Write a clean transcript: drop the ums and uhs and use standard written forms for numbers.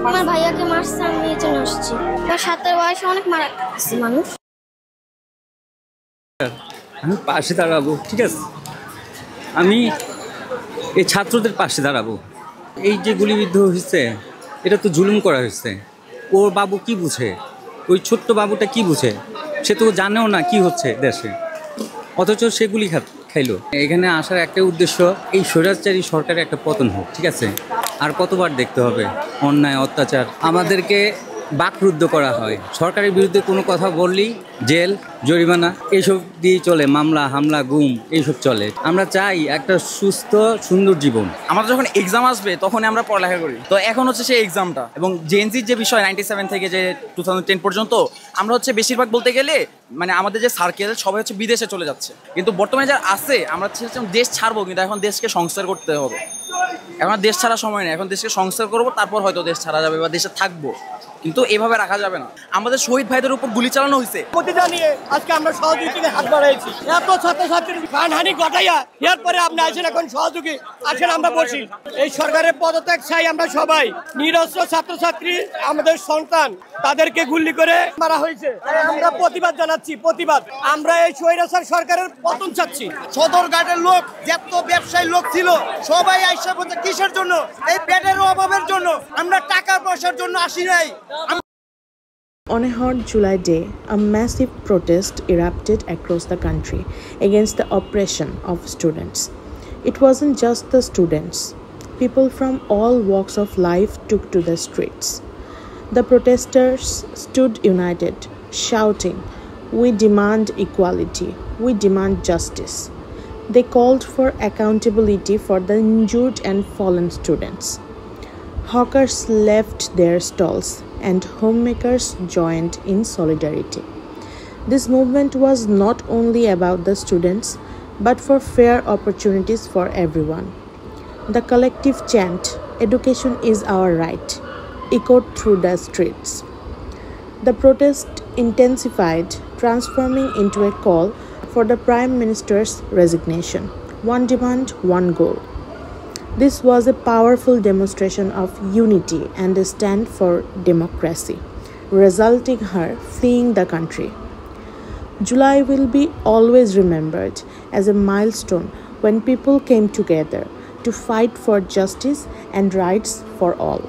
আমার ভাইয়াকে মারছে, আমি এই জন্য আসছি। আমার 7 বয়সে অনেক মারা গেছে মানুষ। আমি পাশে দাঁড়াবো, ঠিক আছে? আমি এই ছাত্রদের পাশে দাঁড়াবো। এই যে গুলিবিদ্ধ হয়েছে, এটা তো জুলুম করা হয়েছে। ওর বাবু কি বুঝে? ওই ছোট্ট বাবুটা কি বুঝে? সে তো জানেও না কি হচ্ছে দেশে, অথচ সে গুলি খাইলো। এখানে আসার একটা উদ্দেশ্য, এই স্বৈরাচারী সরকারের একটা পতন হোক, ঠিক আছে? আর কতবার দেখতে হবে অন্যায় অত্যাচার? আমাদেরকে বাকরুদ্ধ করা হয়, সরকারের বিরুদ্ধে কোনো কথা বললেই জেল, জরিমানা এইসব দিয়ে চলে, মামলা হামলা গুম এইসব চলে। আমরা চাই একটা সুস্থ সুন্দর জীবন। আমাদের যখন এক্সাম আসবে তখনই আমরা পড়ালেখা করি, তো এখন হচ্ছে সেই এক্সামটা। এবং জেনজির যে বিষয় 97 থেকে যে 2010 পর্যন্ত আমরা হচ্ছে বেশিরভাগ বলতে গেলে মানে আমাদের যে সার্কেল সবাই হচ্ছে বিদেশে চলে যাচ্ছে, কিন্তু বর্তমানে যারা আছে আমরা দেশ ছাড়বো, কিন্তু এখন দেশকে সংস্কার করতে হবে। এখন দেশ ছাড়া সময় নেই, এখন দেশকে সংস্কার করবো, তারপর হয়তো দেশ ছাড়া যাবে বা দেশে থাকবো, কিন্তু এভাবে রাখা যাবে না। আমাদের শহীদ ভাইদের উপর গুলি চালানো হয়েছে, জানিয়ে আজকে আমরা সহযোগিতাকে হাত বাড়াইছি। এত ছাত্রছাত্রীর প্রাণহানি ঘটাইয়া এরপরে আপনি আসেন এখন সহযোগী আসেন, আমরা বসি। এই সরকারের পদত্যাগ চাই আমরা সবাই। নিরস্ত্র ছাত্রছাত্রী আমাদের সন্তান, তাদেরকে গুলি করে মারা হয়েছে। আমরা প্রতিবাদ জানাচ্ছি, প্রতিবাদ। আমরা এই স্বৈরাচার সরকারের পতন চাচ্ছি। সদরঘাটের লোক, যত ব্যবসায়ী লোক ছিল সবাই আইসা বলতে কিসের জন্য? এই পেটের অভাবের জন্য। আমরা টাকা পয়সার জন্য আসি নাই। On a hot July day, a massive protest erupted across the country against the oppression of students. It wasn't just the students. People from all walks of life took to the streets. The protesters stood united, shouting, "We demand equality. We demand justice." They called for accountability for the injured and fallen students. Hawkers left their stalls and homemakers joined in solidarity. This movement was not only about the students, but for fair opportunities for everyone. The collective chant, "Education is our right," echoed through the streets. The protest intensified, transforming into a call for the Prime Minister's resignation. One demand, one goal. This was a powerful demonstration of unity and a stand for democracy, resulting her fleeing the country. July will be always remembered as a milestone when people came together to fight for justice and rights for all.